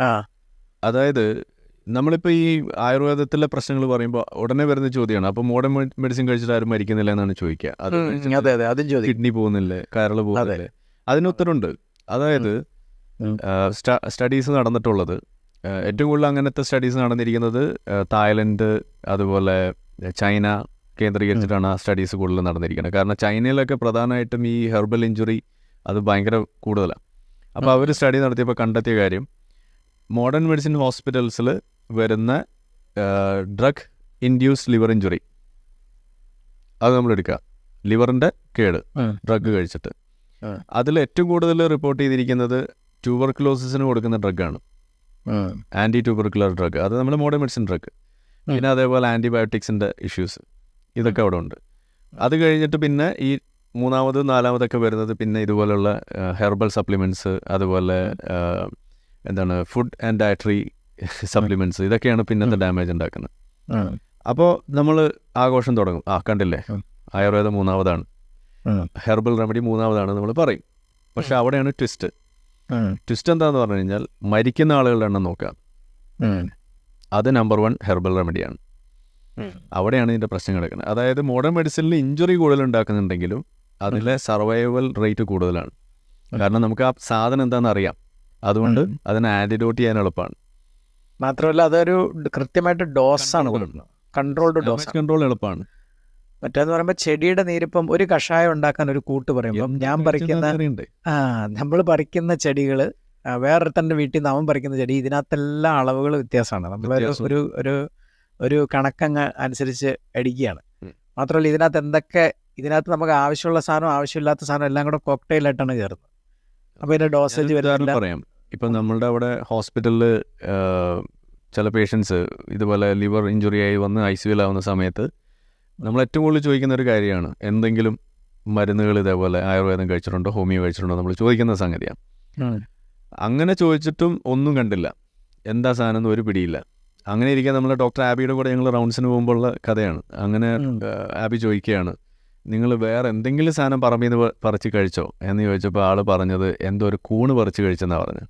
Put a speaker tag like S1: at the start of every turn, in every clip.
S1: ആ
S2: അതായത് നമ്മളിപ്പോൾ ഈ ആയുർവേദത്തിലെ പ്രശ്നങ്ങൾ പറയുമ്പോൾ ഉടനെ വരുന്ന ചോദ്യമാണ്, അപ്പോൾ മോഡേൺ മെഡിസിൻ കഴിച്ചിട്ട് ആരും മരിക്കുന്നില്ല എന്നാണ് ചോദിക്കുക. അത്
S1: അതെ അതെ അതും ചോദിക്കും.
S2: കിഡ്നി പോകുന്നില്ലേ, കരൾ പോകുന്നില്ലേ? അതിന് ഉത്തരമുണ്ട്. അതായത് സ്റ്റഡീസ് നടന്നിട്ടുള്ളത്, ഏറ്റവും കൂടുതൽ അങ്ങനത്തെ സ്റ്റഡീസ് നടന്നിരിക്കുന്നത് തായ്ലൻഡ് അതുപോലെ ചൈന കേന്ദ്രീകരിച്ചിട്ടാണ് ആ സ്റ്റഡീസ് കൂടുതൽ നടന്നിരിക്കുന്നത്. കാരണം ചൈനയിലൊക്കെ പ്രധാനമായിട്ടും ഈ ഹെർബൽ ഇഞ്ചുറി അത് ഭയങ്കര കൂടുതലാണ്. അപ്പോൾ അവർ സ്റ്റഡി നടത്തിയപ്പോൾ കണ്ടെത്തിയ കാര്യം, മോഡേൺ മെഡിസിൻ ഹോസ്പിറ്റൽസിൽ വരുന്ന ഡ്രഗ് ഇൻഡ്യൂസ്ഡ് ലിവർ ഇഞ്ചുറി, അത് നമ്മളെടുക്കുക, ലിവറിൻ്റെ കേട് ഡ്രഗ് കഴിച്ചിട്ട്, അതിൽ ഏറ്റവും കൂടുതൽ റിപ്പോർട്ട് ചെയ്തിരിക്കുന്നത് ട്യൂബർക്കുലോസിന് കൊടുക്കുന്ന ഡ്രഗാണ്, ആൻറ്റി ട്യൂബർക്കുലർ ഡ്രഗ്. അത് നമ്മൾ മോഡേൺ മെഡിസിൻ ഡ്രഗ്. പിന്നെ അതേപോലെ ആൻറ്റിബയോട്ടിക്സിൻ്റെ ഇഷ്യൂസ് ഇതൊക്കെ അവിടെ ഉണ്ട്. അത് കഴിഞ്ഞിട്ട് പിന്നെ ഈ മൂന്നാമത് നാലാമതൊക്കെ വരുന്നത് പിന്നെ ഇതുപോലുള്ള ഹെർബൽ സപ്ലിമെൻറ്റ്സ്, അതുപോലെ എന്താണ് ഫുഡ് ആൻഡ് ഡയറ്ററി സപ്ലിമെൻറ്റ്സ്, ഇതൊക്കെയാണ് പിന്നത്തെ ഡാമേജ് ഉണ്ടാക്കുന്നത്. അപ്പോൾ നമ്മൾ ആഘോഷം തുടങ്ങും, കണ്ടില്ലേ ആയുർവേദം മൂന്നാമതാണ്, ഹെർബൽ റെമഡി മൂന്നാമതാണ് നമ്മൾ പറയും. പക്ഷെ അവിടെയാണ് ട്വിസ്റ്റ്. ട്വിസ്റ്റ് എന്താണെന്ന് പറഞ്ഞു കഴിഞ്ഞാൽ, മരിക്കുന്ന ആളുകളുടെ എണ്ണം നോക്കാം, അത് നമ്പർ 1 ഹെർബൽ റെമഡിയാണ്. അവിടെയാണ് ഇതിൻ്റെ പ്രശ്നം കിടക്കുന്നത്. അതായത് മോഡേൺ മെഡിസിനിൽ ഇഞ്ചുറി കൂടുതൽ ഉണ്ടാക്കുന്നുണ്ടെങ്കിലും അതിലെ സർവൈവൽ റേറ്റ് കൂടുതലാണ്. കാരണം നമുക്ക് ആ സാധനം എന്താണെന്ന് അറിയാം, അതുകൊണ്ട് അതിനെ ആൻറ്റിഡോട്ട് ചെയ്യാൻ എളുപ്പമാണ്.
S1: മാത്രമല്ല അതൊരു കൃത്യമായിട്ട് ഡോസാണ് കൊടുക്കുന്നത്, കൺട്രോൾഡ് ഡോസ്,
S2: കൺട്രോൾ എളുപ്പമാണ്.
S1: മറ്റേന്ന് പറയുമ്പോൾ ചെടിയുടെ നീരിപ്പം ഒരു കഷായം ഉണ്ടാക്കാൻ ഒരു കൂട്ട് പറയുമ്പോൾ നമ്മൾ പറിക്കുന്ന ചെടികൾ വേറൊരുത്തൻ്റെ വീട്ടിൽ നിന്ന് അവൻ പറിക്കുന്ന ചെടി, ഇതിനകത്തെല്ലാം അളവുകൾ വ്യത്യാസമാണ്. നമ്മൾ ഒരു കണക്കങ്ങ് അനുസരിച്ച് അടിക്കുകയാണ്. മാത്രമല്ല ഇതിനകത്ത് നമുക്ക് ആവശ്യമുള്ള സാധനം ആവശ്യമില്ലാത്ത സാധനം എല്ലാം കൂടെ കോക്ടെയിലായിട്ടാണ് കയറുന്നത്. അപ്പോൾ ഇതിൻ്റെ ഡോസേജ് വരുന്നില്ല.
S2: പറയാം, ഇപ്പം നമ്മളുടെ അവിടെ ഹോസ്പിറ്റലിൽ ചില പേഷ്യൻസ് ഇതുപോലെ ലിവർ ഇഞ്ചുറി ആയി വന്ന് ICUലാവുന്ന സമയത്ത് നമ്മൾ ഏറ്റവും കൂടുതൽ ചോദിക്കുന്ന ഒരു കാര്യമാണ്, എന്തെങ്കിലും മരുന്നുകൾ ഇതേപോലെ ആയുർവേദം കഴിച്ചിട്ടുണ്ടോ, ഹോമിയോ കഴിച്ചിട്ടുണ്ടോ, നമ്മൾ ചോദിക്കുന്ന സംഗതിയാണ്. അങ്ങനെ ചോദിച്ചിട്ടും ഒന്നും കണ്ടില്ല, എന്താ സാധനം എന്ന് ഒരു പിടിയില്ല. അങ്ങനെ ഇരിക്കാൻ നമ്മൾ ഡോക്ടർ ആബിയുടെ കൂടെ ഞങ്ങൾ റൗണ്ട്സിന് പോകുമ്പോഴുള്ള കഥയാണ്. അങ്ങനെ ആബി ചോദിക്കുകയാണ്, നിങ്ങൾ വേറെ എന്തെങ്കിലും സാധനം പറമ്പിൽ നിന്ന് പറിച്ച് കഴിച്ചോ എന്ന് ചോദിച്ചപ്പോൾ ആൾ പറഞ്ഞത് എന്തോ ഒരു കൂണ് പറിച്ച് കഴിച്ചെന്നാണ് പറഞ്ഞത്.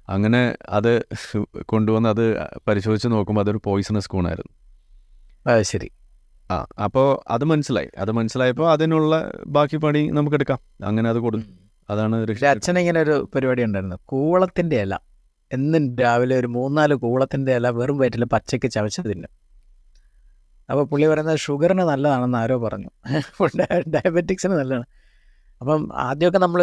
S2: അങ്ങനെ അത് കൊണ്ടുവന്ന് അത് പരിശോധിച്ച് നോക്കുമ്പോൾ അതൊരു പോയിസണസ് കൂണായിരുന്നു.
S1: ശരി.
S2: അപ്പോൾ അത് മനസ്സിലായപ്പോൾ അതിനുള്ള ബാക്കി പണി നമുക്കെടുക്കാം. അങ്ങനെ അത് കൊടുക്കും. അതാണ്
S1: അച്ഛൻ ഇങ്ങനെ ഒരു പരിപാടി ഉണ്ടായിരുന്നു, കൂവളത്തിൻ്റെ ഇല എന്നും രാവിലെ ഒരു 3-4 കൂവളത്തിൻ്റെ ഇല വെറും വയറ്റിൽ പച്ചയ്ക്ക് ചവച്ച് തിന്നും. അപ്പോൾ പുള്ളി പറയുന്നത് ഷുഗറിന് നല്ലതാണെന്ന് ആരോ പറഞ്ഞു, ഡയബറ്റിക്സിന് നല്ലതാണ്. അപ്പം ആദ്യമൊക്കെ നമ്മൾ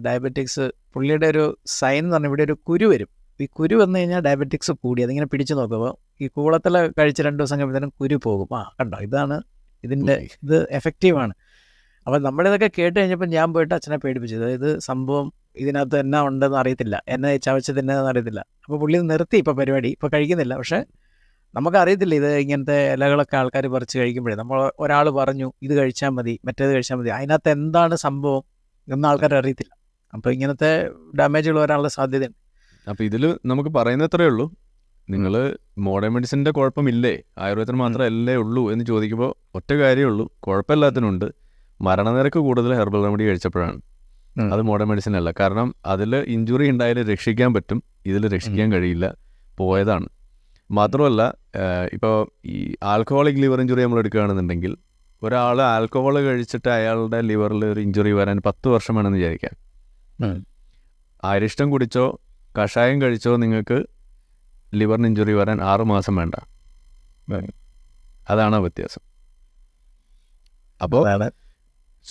S1: ഡയബറ്റിക്സ്, പുള്ളിയുടെ ഒരു സൈൻ എന്ന് പറഞ്ഞാൽ ഇവിടെ ഒരു കുരു വരും. ഈ കുരു വന്നു കഴിഞ്ഞാൽ ഡയബറ്റിക്സ് കൂടി. അതിങ്ങനെ പിടിച്ചു നോക്കുമ്പോൾ ഈ കൂവളത്തില കഴിച്ച് 2 ദിവസം കഴിയുമ്പോഴത്തേനും കുരു പോകും. കണ്ടോ, ഇത് എഫക്റ്റീവാണ്. അപ്പോൾ നമ്മളിതൊക്കെ കേട്ട് കഴിഞ്ഞപ്പോൾ ഞാൻ പോയിട്ട് അച്ഛനെ പേടിപ്പിച്ചത്, അതായത് സംഭവം ഇതിനകത്ത് എന്നാ ഉണ്ടെന്ന് അറിയത്തില്ല, എന്നെ ചവച്ച് തിന്നതെന്ന് അറിയത്തില്ല. അപ്പോൾ പുള്ളി നിർത്തി ഇപ്പോൾ പരിപാടി, ഇപ്പോൾ കഴിക്കുന്നില്ല. പക്ഷേ നമുക്കറിയത്തില്ല ഇത് ഇങ്ങനത്തെ ഇലകളൊക്കെ ആൾക്കാർ പറിച്ച് കഴിക്കുമ്പോഴേ, നമ്മൾ ഒരാൾ പറഞ്ഞു ഇത് കഴിച്ചാൽ മതി, മറ്റേത് കഴിച്ചാൽ മതി, അതിനകത്ത് എന്താണ് സംഭവം എന്ന് ആൾക്കാർ അറിയത്തില്ല. അപ്പോൾ ഇങ്ങനത്തെ ഡാമേജുകൾ വരാനുള്ള സാധ്യതയുണ്ട്.
S2: അപ്പോൾ ഇതിൽ നമുക്ക് പറയുന്നത്രേ ഉള്ളൂ, നിങ്ങൾ മോഡേൺ മെഡിസിൻ്റെ കുഴപ്പമില്ലേ, ആയുർവേദത്തിന് മാത്രമല്ലേ ഉള്ളൂ എന്ന് ചോദിക്കുമ്പോൾ ഒറ്റ കാര്യമേ ഉള്ളൂ, കുഴപ്പമില്ലാത്തതിനുണ്ട്. മരണനിരക്ക് കൂടുതൽ ഹെർബൽ റെമഡി കഴിച്ചപ്പോഴാണ്. അത് മോഡേൺ മെഡിസിൻ അല്ല. കാരണം അതിൽ ഇഞ്ചുറി ഉണ്ടായാലും രക്ഷിക്കാൻ പറ്റും, ഇതിൽ രക്ഷിക്കാൻ കഴിയില്ല, പോയതാണ്. മാത്രമല്ല, ഇപ്പോൾ ഈ ആൽക്കഹോളിക് ലിവർ ഇഞ്ചുറി നമ്മൾ എടുക്കുകയാണെന്നുണ്ടെങ്കിൽ, ഒരാൾ ആൽക്കഹോൾ കഴിച്ചിട്ട് അയാളുടെ ലിവറിൽ ഒരു ഇഞ്ചുറി വരാൻ 10 വർഷം വേണമെന്ന് വിചാരിക്കാം. അരിഷ്ടം കുടിച്ചോ കഷായം കഴിച്ചോ നിങ്ങൾക്ക് ലിവറിന് ഇഞ്ചുറി വരാൻ 6 മാസം വേണ്ട. അതാണ് വ്യത്യാസം. അപ്പോൾ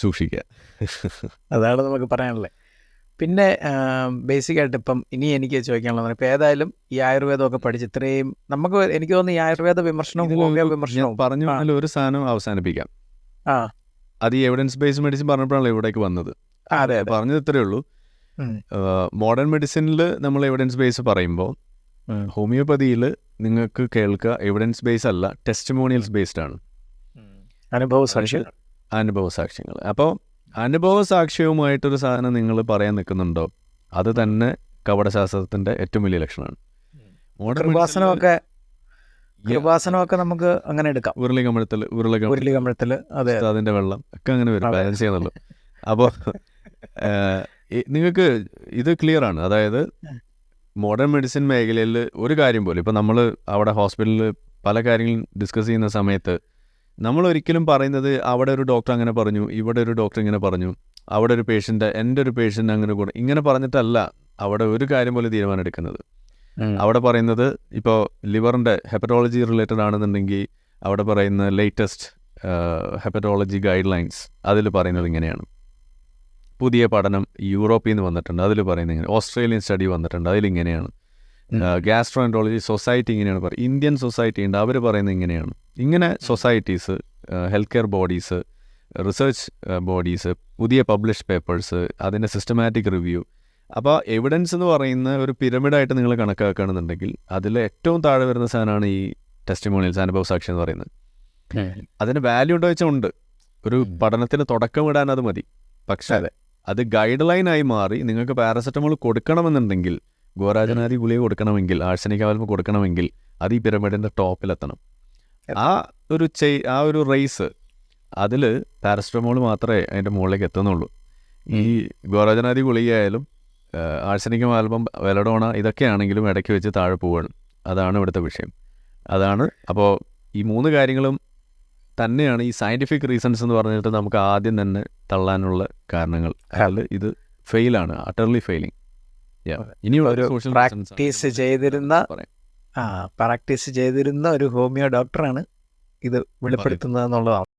S2: സൂക്ഷിക്കുക.
S1: അതാണ് നമുക്ക് പറയാനുള്ളത്. പിന്നെ ബേസിക്കായിട്ട് ഇപ്പം ഇനി എനിക്ക് ചോദിക്കാനുള്ളത്, ഇപ്പോൾ ഏതായാലും ഈ ആയുർവേദമൊക്കെ പഠിച്ച് ഇത്രയും എനിക്ക് തോന്നുന്നു ഈ ആയുർവേദ വിമർശനവും
S2: പറഞ്ഞു ഒരു സാധനം അവസാനിപ്പിക്കാം. അത് ഈ എവിഡൻസ് ബേസ്ഡ് മെഡിസിൻ പറഞ്ഞപ്പോഴാണ് ഇവിടേക്ക് വന്നത്. പറഞ്ഞത് ഇത്രയേ ഉള്ളൂ. മോഡേൺ മെഡിസിനിൽ നമ്മൾ എവിഡൻസ് ബേസ് പറയുമ്പോൾ, ഹോമിയോപ്പതിയിൽ നിങ്ങൾക്ക് കേൾക്കുക എവിഡൻസ് ബേസ് അല്ല, ടെസ്റ്റിമോണിയൽസ് ബേസ്ഡ് ആണ്, അനുഭവസാക്ഷ്യങ്ങൾ. അപ്പോൾ അനുഭവസാക്ഷ്യവുമായിട്ടൊരു സാധനം നിങ്ങൾ പറയാൻ നിൽക്കുന്നുണ്ടോ, അത് തന്നെ കപടശാസ്ത്രത്തിൻ്റെ ഏറ്റവും വലിയ ലക്ഷണമാണ്.
S1: കൃപാസനമൊക്കെ നമുക്ക് അങ്ങനെ എടുക്കാം.
S2: ഉരുളികമഴത്തിൽ അതിൻ്റെ വെള്ളം ഒക്കെ അങ്ങനെ വരും, ബാലൻസ് ചെയ്യുന്നുള്ളൂ. അപ്പോൾ നിങ്ങൾക്ക് ഇത് ക്ലിയർ ആണ്. അതായത് മോഡേൺ മെഡിസിൻ മേഖലയിൽ ഒരു കാര്യം പോലും ഇപ്പോൾ നമ്മൾ അവിടെ ഹോസ്പിറ്റലിൽ പല കാര്യങ്ങളും ഡിസ്കസ് ചെയ്യുന്ന സമയത്ത് നമ്മൾ ഒരിക്കലും പറയുന്നത് അവിടെ ഒരു ഡോക്ടർ അങ്ങനെ പറഞ്ഞു, ഇവിടെ ഒരു ഡോക്ടർ ഇങ്ങനെ പറഞ്ഞു, അവിടെ ഒരു പേഷ്യൻ്റ്, എൻ്റെ ഒരു പേഷ്യൻ്റ് അങ്ങനെ കൂടെ ഇങ്ങനെ പറഞ്ഞിട്ടല്ല അവിടെ ഒരു കാര്യം പോലും തീരുമാനം എടുക്കുന്നത്. അവിടെ പറയുന്നത് ഇപ്പോൾ ലിവറിൻ്റെ ഹെപ്പറ്റോളജി റിലേറ്റഡ് ആണെന്നുണ്ടെങ്കിൽ അവിടെ പറയുന്ന ലേറ്റസ്റ്റ് ഹെപ്പറ്റോളജി ഗൈഡ് ലൈൻസ് അതിൽ പറയുന്നത് ഇങ്ങനെയാണ്. പുതിയ പഠനം യൂറോപ്പിൽ നിന്ന് വന്നിട്ടുണ്ട്, അതിൽ പറയുന്നത് ഇങ്ങനെ. ഓസ്ട്രേലിയൻ സ്റ്റഡി വന്നിട്ടുണ്ട്, അതിലിങ്ങനെയാണ്. ഗ്യാസ്ട്രോഎൻട്രോളജി സൊസൈറ്റി ഇങ്ങനെയാണ് പറയുന്നത്. ഇന്ത്യൻ സൊസൈറ്റി ഉണ്ട്, അവർ പറയുന്നത് ഇങ്ങനെയാണ്. ഇങ്ങനെ societies, health care bodies, research bodies, പുതിയ പബ്ലിഷ് പേപ്പേഴ്സ്, അതിൻ്റെ സിസ്റ്റമാറ്റിക് റിവ്യൂ. അപ്പോൾ എവിഡൻസ് എന്ന് പറയുന്ന ഒരു പിരമിഡായിട്ട് നിങ്ങൾ കണക്കാക്കുകയാണെന്നുണ്ടെങ്കിൽ അതിൽ ഏറ്റവും താഴെ വരുന്ന സാധനമാണ് ഈ ടെസ്റ്റിമോണിയൽസ്, അനുഭവ സാക്ഷി എന്ന് പറയുന്നത്. അതിന് വാല്യൂ ഉണ്ടോ വെച്ചാൽ ഉണ്ട്. ഒരു പഠനത്തിന് തുടക്കമിടാൻ അത് മതി. പക്ഷേ അത് ഗൈഡ് ലൈനായി മാറി നിങ്ങൾക്ക് പാരസെറ്റമോൾ കൊടുക്കണമെന്നുണ്ടെങ്കിൽ, ഗോരാജനാദി ഗുളിക കൊടുക്കണമെങ്കിൽ, ആഴ്സനിക് ആൽബം കൊടുക്കണമെങ്കിൽ അത് ഈ പിരമിഡിൻ്റെ ടോപ്പിലെത്തണം. ആ ഒരു റേസ് അതിൽ പാരസെറ്റമോൾ മാത്രമേ അതിൻ്റെ മുകളിലേക്ക് എത്തുന്നുള്ളൂ. ഈ ഗോരാജനാദി ഗുളികയായാലും ആഴ്സനിക് ആൽബം, വെലഡോണ ഇതൊക്കെയാണെങ്കിലും ഇടയ്ക്ക് വെച്ച് താഴെ പോവുകയാണ്. അതാണ് ഇവിടുത്തെ വിഷയം. അതാണ്. അപ്പോൾ ഈ 3 കാര്യങ്ങളും തന്നെയാണ് ഈ സയൻറ്റിഫിക് റീസൺസ് എന്ന് പറഞ്ഞിട്ട് നമുക്ക് ആദ്യം തന്നെ തള്ളാനുള്ള കാരണങ്ങൾ. അതിൽ ഇത് ഫെയിലാണ്, അട്ടർലി ഫെയിലിംഗ്. ഇനിയുള്ള
S1: ഒരു പ്രാക്ടീസ് ചെയ്തിരുന്ന ഒരു ഹോമിയോ ഡോക്ടറാണ് ഇത് വെളിപ്പെടുത്തുന്നത് എന്നുള്ളതാണ്.